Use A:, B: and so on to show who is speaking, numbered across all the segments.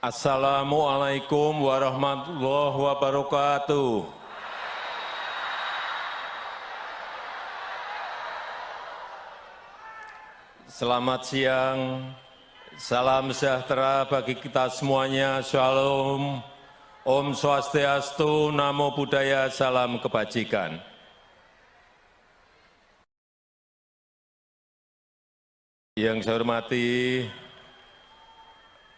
A: Assalamualaikum warahmatullahi wabarakatuh. Selamat siang, salam sejahtera bagi kita semuanya, Shalom, Om Swastiastu, Namo Buddhaya, salam kebajikan. Yang saya hormati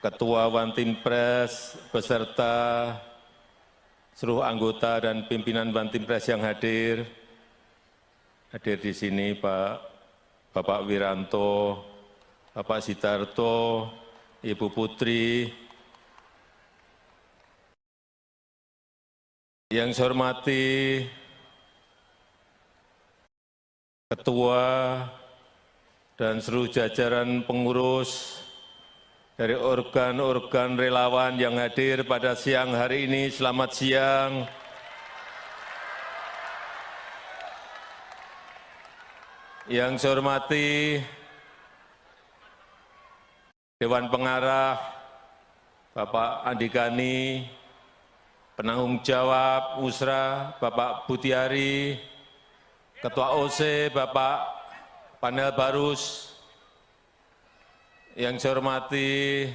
A: Ketua Wantimpres beserta seluruh anggota dan pimpinan Wantimpres yang hadir di sini Bapak Wiranto, Bapak Sidarto, Ibu Putri. Yang saya hormati Ketua dan seluruh jajaran pengurus dari organ-organ relawan yang hadir pada siang hari ini, selamat siang. Yang saya hormati Dewan Pengarah, Bapak Andi Gani, penanggung jawab Musra, Bapak Butiari, Ketua OC, Bapak Panel Barus. Yang saya hormati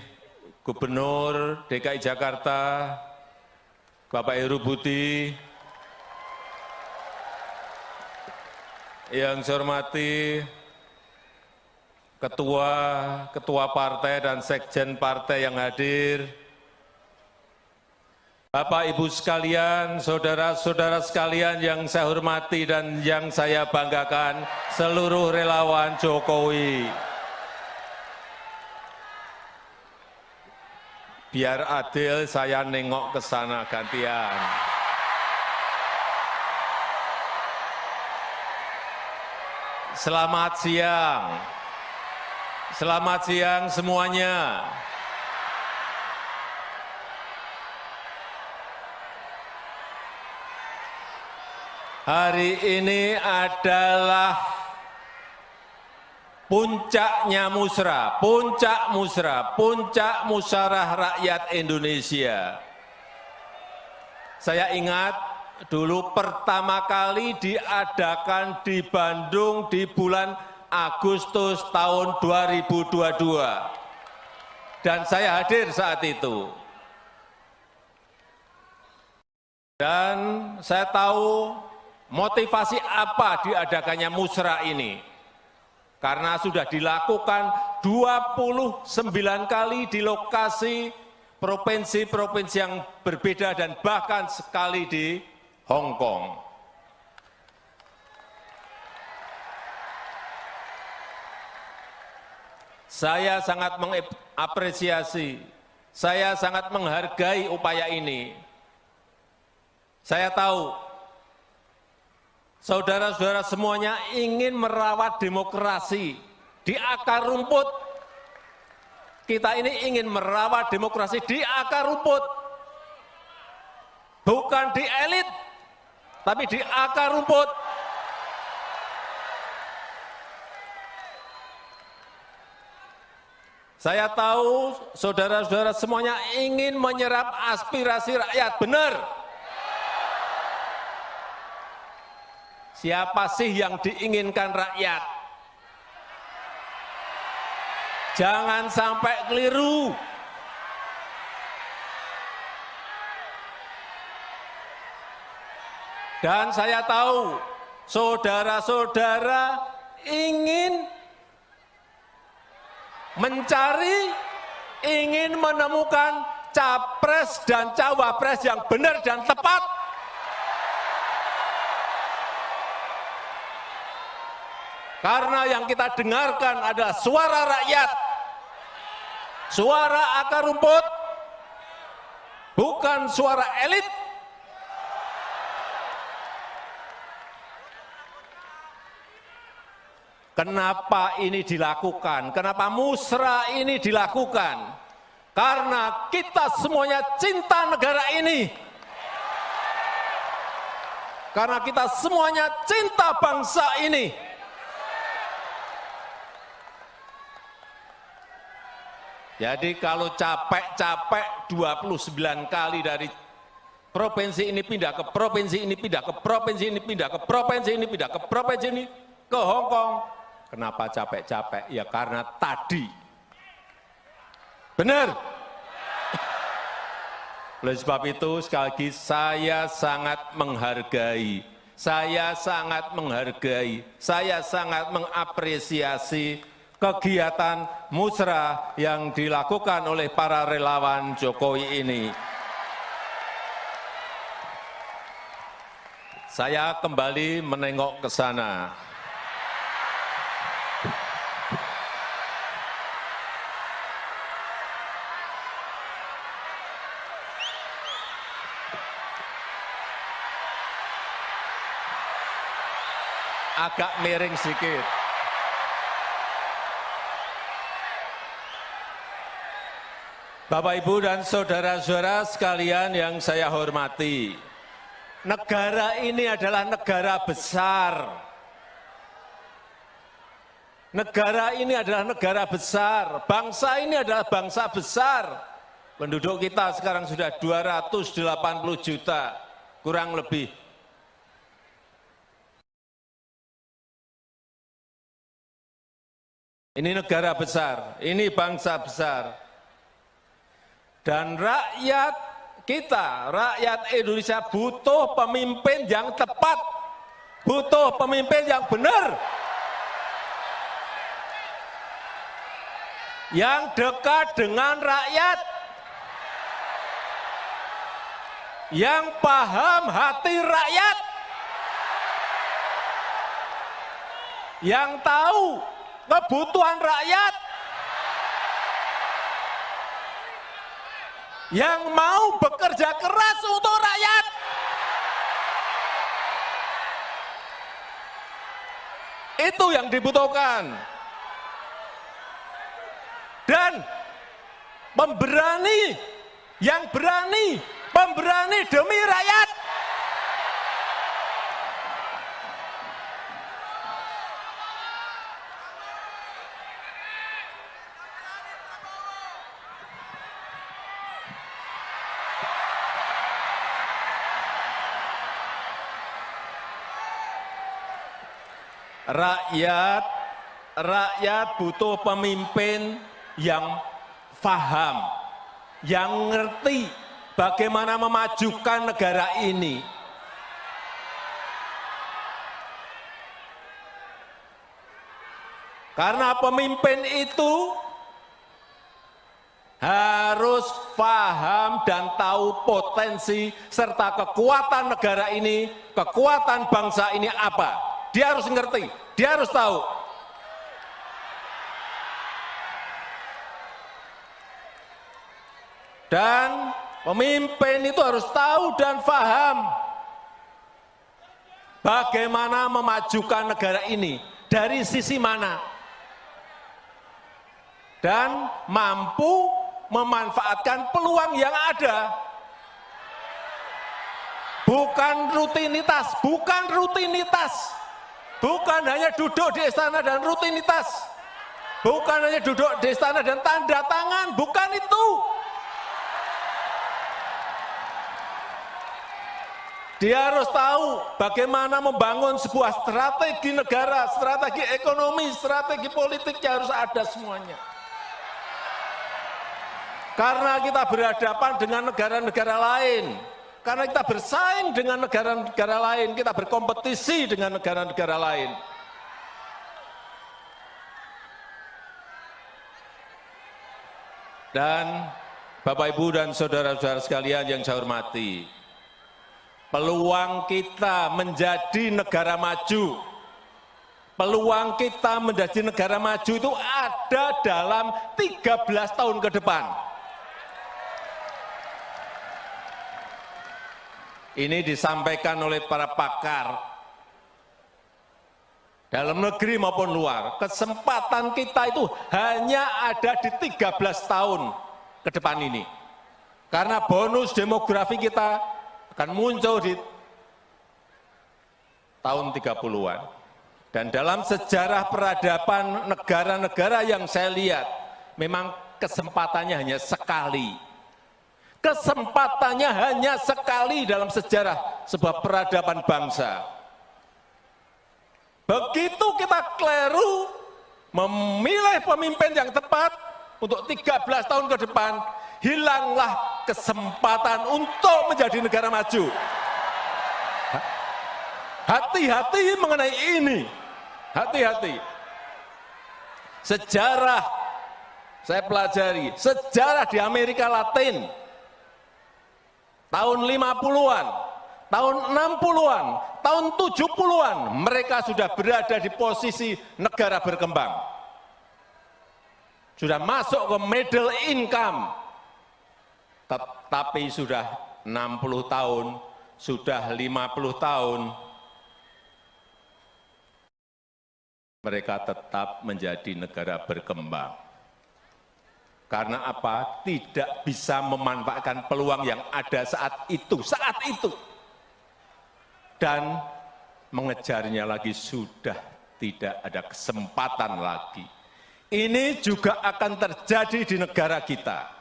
A: Gubernur DKI Jakarta, Bapak Heru Budi. Yang saya hormati ketua partai dan sekjen partai yang hadir, Bapak Ibu sekalian, saudara-saudara sekalian yang saya hormati dan yang saya banggakan, seluruh relawan Jokowi. Biar adil, saya nengok ke sana gantian. Selamat siang. Selamat siang semuanya. Hari ini adalah puncaknya musra, puncak musyawarah rakyat Indonesia. Saya ingat dulu pertama kali diadakan di Bandung di bulan Agustus tahun 2022. Dan saya hadir saat itu. Dan saya tahu motivasi apa diadakannya musra ini. Karena sudah dilakukan 29 kali di lokasi provinsi-provinsi yang berbeda dan bahkan sekali di Hong Kong. Saya sangat mengapresiasi, saya sangat menghargai upaya ini. Saya tahu saudara-saudara semuanya ingin merawat demokrasi di akar rumput. Kita ini ingin merawat demokrasi di akar rumput. Bukan di elit, tapi di akar rumput. Saya tahu saudara-saudara semuanya ingin menyerap aspirasi rakyat, benar. Siapa sih yang diinginkan rakyat? Jangan sampai keliru. Dan saya tahu saudara-saudara ingin mencari, ingin menemukan capres dan cawapres yang benar dan tepat. Karena yang kita dengarkan adalah suara rakyat, suara akar rumput, bukan suara elit. Kenapa ini dilakukan? Kenapa musra ini dilakukan? Karena kita semuanya cinta negara ini. Karena kita semuanya cinta bangsa ini. Jadi kalau capek-capek 29 kali dari provinsi ini pindah ke provinsi ini, pindah ke provinsi ini, pindah ke provinsi ini, pindah ke provinsi ini, ke Hong Kong. Kenapa capek-capek? Ya karena tadi. Benar? Oleh sebab itu sekali lagi saya sangat menghargai, saya sangat mengapresiasi kegiatan musrah yang dilakukan oleh para relawan Jokowi ini. Saya kembali menengok ke sana. Agak miring sedikit. Bapak, Ibu, dan saudara-saudara sekalian yang saya hormati, negara ini adalah negara besar. Negara ini adalah negara besar, bangsa ini adalah bangsa besar. Penduduk kita sekarang sudah 280 juta, kurang lebih. Ini negara besar, ini bangsa besar. Dan rakyat kita, rakyat Indonesia butuh pemimpin yang tepat, butuh pemimpin yang benar, yang dekat dengan rakyat, yang paham hati rakyat, yang tahu kebutuhan rakyat, yang mau bekerja keras untuk rakyat. Itu yang dibutuhkan. Dan pemberani, yang berani, pemberani demi rakyat. Rakyat butuh pemimpin yang paham, yang ngerti bagaimana memajukan negara ini. Karena pemimpin itu harus paham dan tahu potensi serta kekuatan negara ini, kekuatan bangsa ini apa. Dia harus ngerti, dia harus tahu. Dan pemimpin itu harus tahu dan paham bagaimana memajukan negara ini, dari sisi mana. Dan mampu memanfaatkan peluang yang ada. Bukan rutinitas, bukan rutinitas. Bukan hanya duduk di istana dan rutinitas. Bukan hanya duduk di istana dan tanda tangan, bukan itu. Dia harus tahu bagaimana membangun sebuah strategi negara, strategi ekonomi, strategi politiknya harus ada semuanya. Karena kita berhadapan dengan negara-negara lain. Karena kita bersaing dengan negara-negara lain, kita berkompetisi dengan negara-negara lain. Dan Bapak, Ibu, dan saudara-saudara sekalian yang saya hormati, peluang kita menjadi negara maju, peluang kita menjadi negara maju itu ada dalam 13 tahun ke depan. Ini disampaikan oleh para pakar dalam negeri maupun luar. Kesempatan kita itu hanya ada di 13 tahun ke depan ini. Karena bonus demografi kita akan muncul di tahun 30-an. Dan dalam sejarah peradaban negara-negara yang saya lihat, memang kesempatannya hanya sekali. Kesempatannya hanya sekali dalam sejarah sebuah peradaban bangsa. Begitu kita keliru memilih pemimpin yang tepat untuk 13 tahun ke depan, hilanglah kesempatan untuk menjadi negara maju. Hati-hati mengenai ini, hati-hati. Sejarah, saya pelajari, sejarah di Amerika Latin, tahun 50-an, tahun 60-an, tahun 70-an, mereka sudah berada di posisi negara berkembang. Sudah masuk ke middle income, tapi sudah 60 tahun, sudah 50 tahun, mereka tetap menjadi negara berkembang. Karena apa? Tidak bisa memanfaatkan peluang yang ada saat itu. Dan mengejarnya lagi sudah tidak ada kesempatan lagi. Ini juga akan terjadi di negara kita.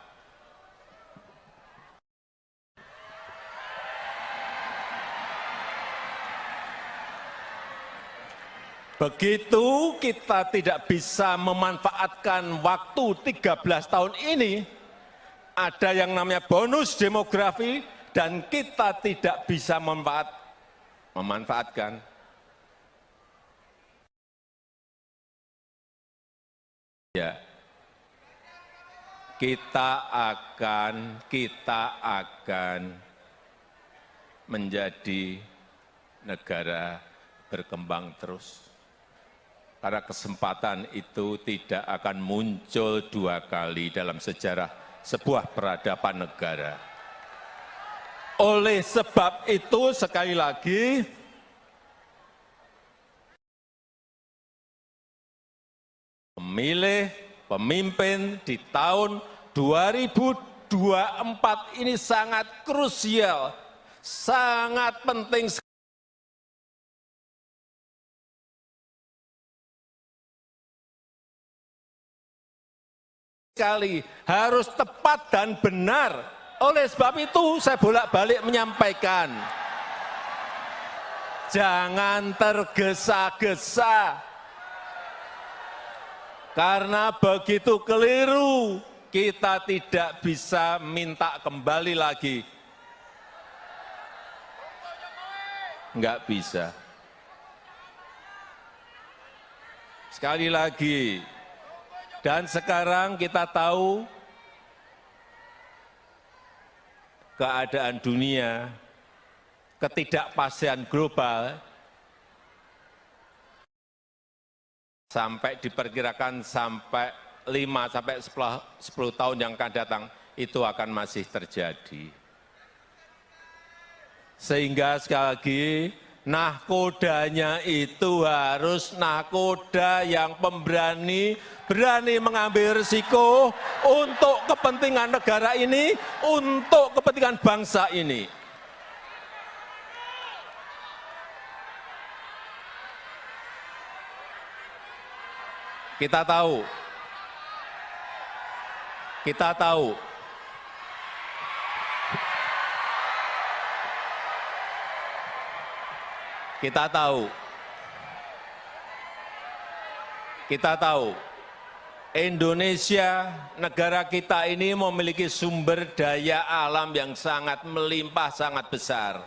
A: Begitu kita tidak bisa memanfaatkan waktu 13 tahun ini, ada yang namanya bonus demografi, dan kita tidak bisa memanfaatkan. Ya, kita akan menjadi negara berkembang terus. Karena kesempatan itu tidak akan muncul dua kali dalam sejarah sebuah peradaban negara. Oleh sebab itu, sekali lagi, memilih pemimpin di tahun 2024 ini sangat krusial, sangat penting sekali, harus tepat dan benar. Oleh sebab itu saya bolak-balik menyampaikan, jangan tergesa-gesa, karena begitu keliru kita tidak bisa minta kembali lagi. Enggak bisa. Sekali lagi, dan sekarang kita tahu keadaan dunia, ketidakpastian global, sampai diperkirakan sampai 5–10 tahun yang akan datang, itu akan masih terjadi. Sehingga sekali lagi, nahkodanya itu harus nahkoda yang pemberani, berani mengambil risiko untuk kepentingan negara ini, untuk kepentingan bangsa ini. Kita tahu, Indonesia, negara kita ini memiliki sumber daya alam yang sangat melimpah, sangat besar.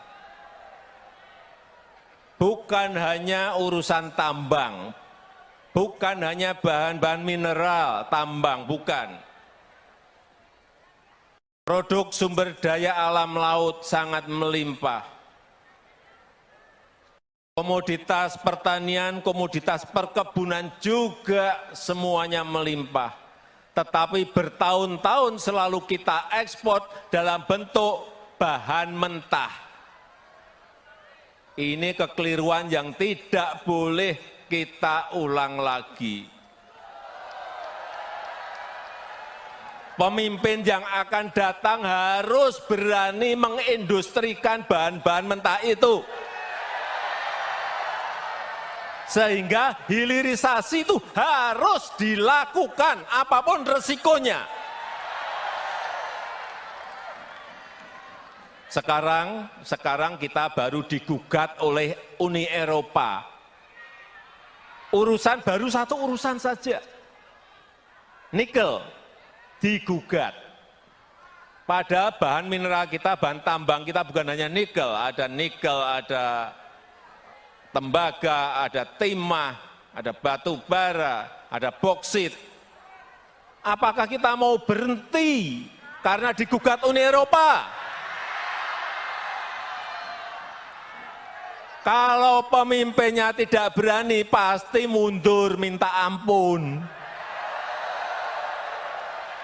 A: Bukan hanya urusan tambang, bukan hanya bahan-bahan mineral, tambang, bukan. Produk sumber daya alam laut sangat melimpah. Komoditas pertanian, komoditas perkebunan juga semuanya melimpah. Tetapi bertahun-tahun selalu kita ekspor dalam bentuk bahan mentah. Ini kekeliruan yang tidak boleh kita ulang lagi. Pemimpin yang akan datang harus berani mengindustrikan bahan-bahan mentah itu. Sehingga hilirisasi itu harus dilakukan apapun resikonya. Sekarang kita baru digugat oleh Uni Eropa. Baru satu urusan saja. Nikel digugat. Padahal bahan mineral kita, bahan tambang kita bukan hanya nikel, ada tembaga, ada timah, ada batu bara, ada boksit. Apakah kita mau berhenti karena digugat Uni Eropa? Kalau pemimpinnya tidak berani, pasti mundur minta ampun.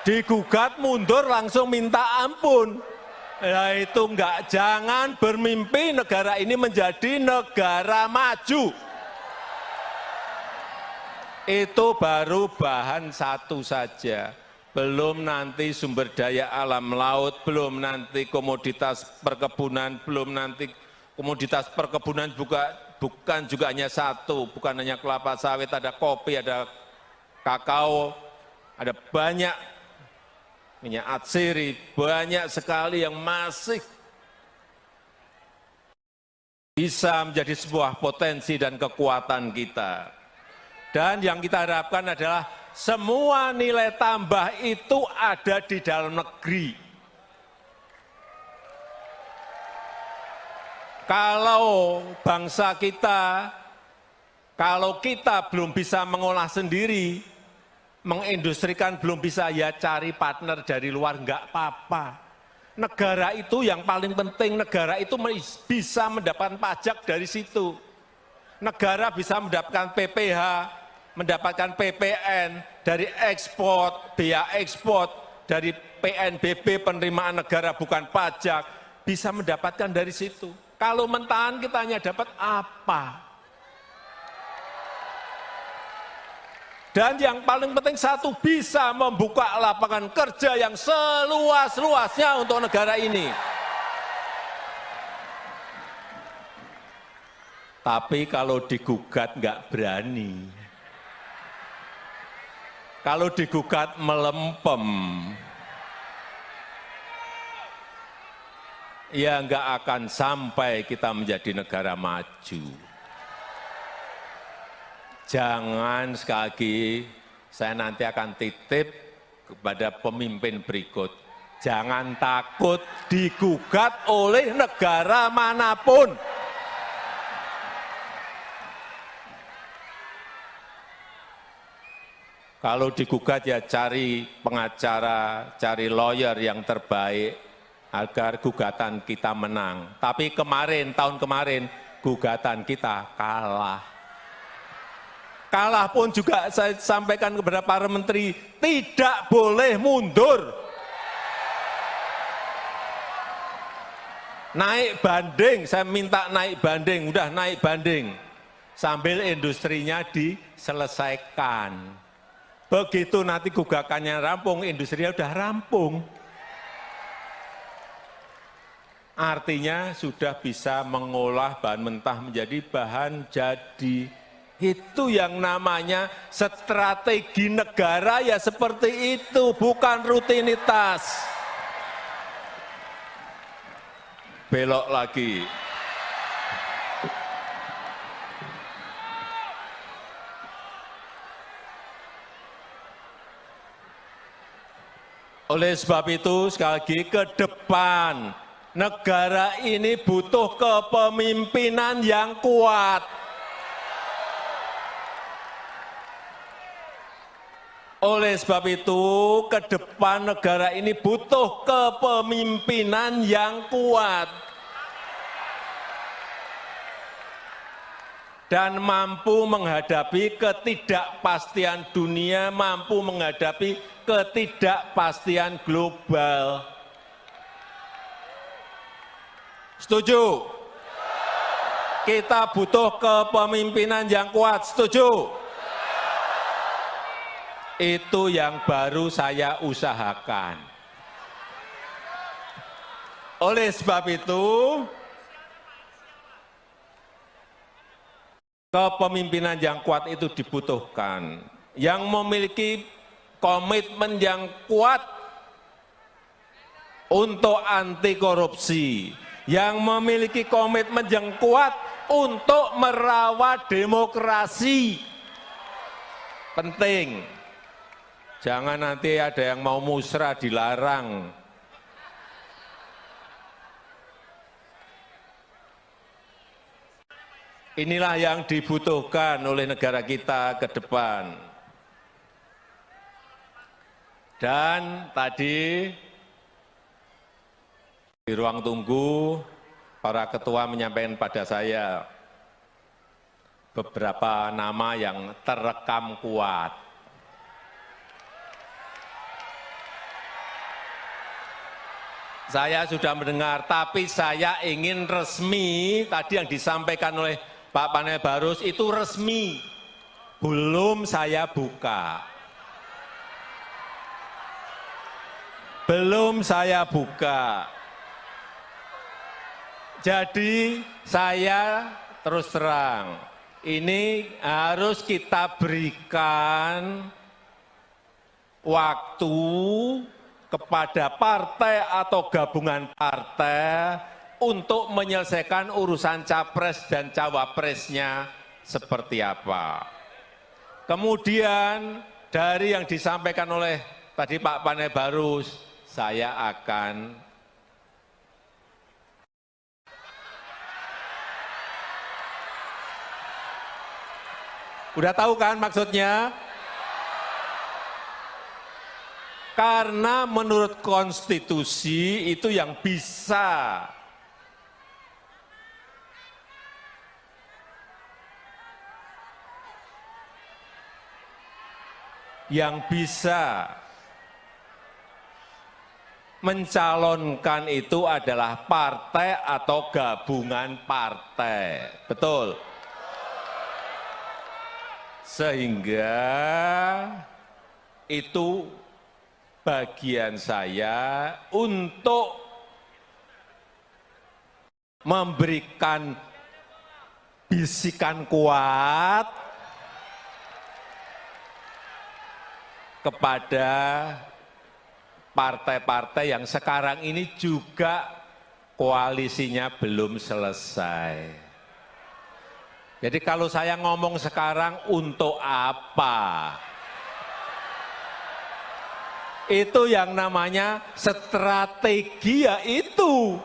A: Digugat mundur langsung minta ampun. Ya itu enggak, jangan bermimpi negara ini menjadi negara maju. Itu baru bahan satu saja. Belum nanti sumber daya alam laut, belum nanti komoditas perkebunan, belum nanti komoditas perkebunan bukan juga hanya satu, bukan hanya kelapa sawit, ada kopi, ada kakao, ada banyak minyak atsiri, banyak sekali yang masih bisa menjadi sebuah potensi dan kekuatan kita. Dan yang kita harapkan adalah semua nilai tambah itu ada di dalam negeri. Kalau bangsa kita, kalau kita belum bisa mengolah sendiri, mengindustrikan belum bisa, ya cari partner dari luar, enggak apa-apa. Negara itu yang paling penting, negara itu bisa mendapatkan pajak dari situ. Negara bisa mendapatkan PPh, mendapatkan PPN, dari ekspor, biaya ekspor, dari PNBP, penerimaan negara bukan pajak, bisa mendapatkan dari situ. Kalau mentahan kita hanya dapat apa? Dan yang paling penting satu, bisa membuka lapangan kerja yang seluas-luasnya untuk negara ini. Tapi kalau digugat nggak berani. Kalau digugat melempem. Ya nggak akan sampai kita menjadi negara maju. Jangan, sekali lagi, saya nanti akan titip kepada pemimpin berikut. Jangan takut digugat oleh negara manapun. Kalau digugat ya cari pengacara, cari lawyer yang terbaik agar gugatan kita menang. Tapi tahun kemarin, gugatan kita kalah. Kalah pun juga saya sampaikan kepada para menteri, tidak boleh mundur. Naik banding, saya minta naik banding, udah naik banding. Sambil industrinya diselesaikan. Begitu nanti gugakannya rampung, industrinya udah rampung. Artinya sudah bisa mengolah bahan mentah menjadi bahan jadi. Itu yang namanya strategi negara, ya seperti itu, bukan rutinitas. Belok lagi. Oleh sebab itu, sekali lagi, ke depan negara ini butuh kepemimpinan yang kuat. Oleh sebab itu, ke depan negara ini butuh kepemimpinan yang kuat dan mampu menghadapi ketidakpastian dunia, mampu menghadapi ketidakpastian global. Setuju? Kita butuh kepemimpinan yang kuat, setuju? Itu yang baru saya usahakan. Oleh sebab itu, kepemimpinan yang kuat itu dibutuhkan. Yang memiliki komitmen yang kuat untuk anti korupsi, yang memiliki komitmen yang kuat untuk merawat demokrasi. Penting. Jangan nanti ada yang mau musrah dilarang. Inilah yang dibutuhkan oleh negara kita ke depan. Dan tadi di ruang tunggu, para ketua menyampaikan pada saya beberapa nama yang terekam kuat. Saya sudah mendengar, tapi saya ingin resmi, tadi yang disampaikan oleh Pak Panel Barus itu resmi, belum saya buka. Belum saya buka. Jadi saya terus terang, ini harus kita berikan waktu kepada partai atau gabungan partai untuk menyelesaikan urusan capres dan cawapresnya seperti apa. Kemudian dari yang disampaikan oleh tadi Pak Panel Barus, saya akan udah tahu kan maksudnya? Karena menurut konstitusi itu yang bisa mencalonkan itu adalah partai atau gabungan partai. Betul? Sehingga itu bagian saya untuk memberikan bisikan kuat kepada partai-partai yang sekarang ini juga koalisinya belum selesai. Jadi kalau saya ngomong sekarang untuk apa? Itu yang namanya strategi, ya itu.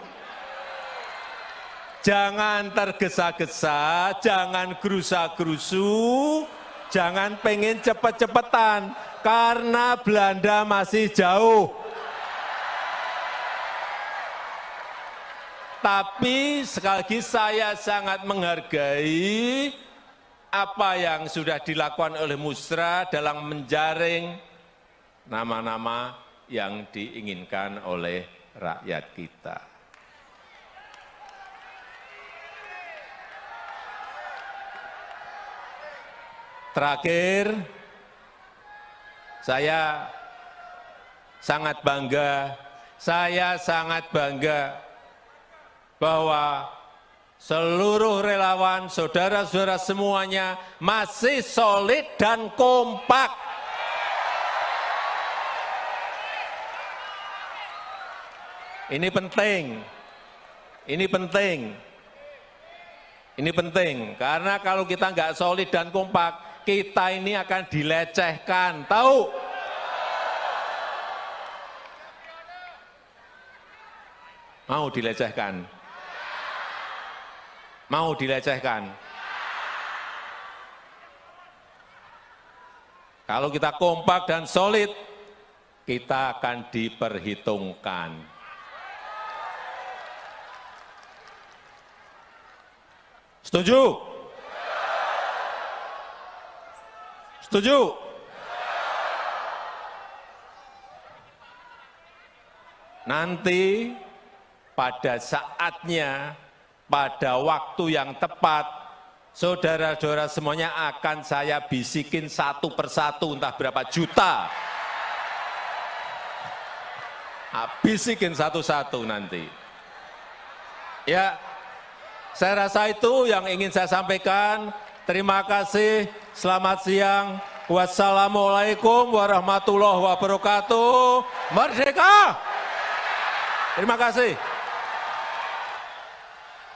A: Jangan tergesa-gesa, jangan gerusa-gerusu, jangan pengen cepet-cepetan, karena Belanda masih jauh. Tapi sekali lagi saya sangat menghargai apa yang sudah dilakukan oleh Musra dalam menjaring nama-nama yang diinginkan oleh rakyat kita. Terakhir, saya sangat bangga bahwa seluruh relawan, saudara-saudara semuanya masih solid dan kompak. Ini penting, karena kalau kita nggak solid dan kompak, kita ini akan dilecehkan, tahu? Mau dilecehkan? Mau dilecehkan? Kalau kita kompak dan solid, kita akan diperhitungkan. Setuju? Setuju? Nanti pada saatnya, pada waktu yang tepat, saudara-saudara semuanya akan saya bisikin satu persatu, entah berapa juta. Bisikin satu-satu nanti. Ya, saya rasa itu yang ingin saya sampaikan. Terima kasih, selamat siang. Wassalamualaikum warahmatullahi wabarakatuh. Merdeka! Terima kasih.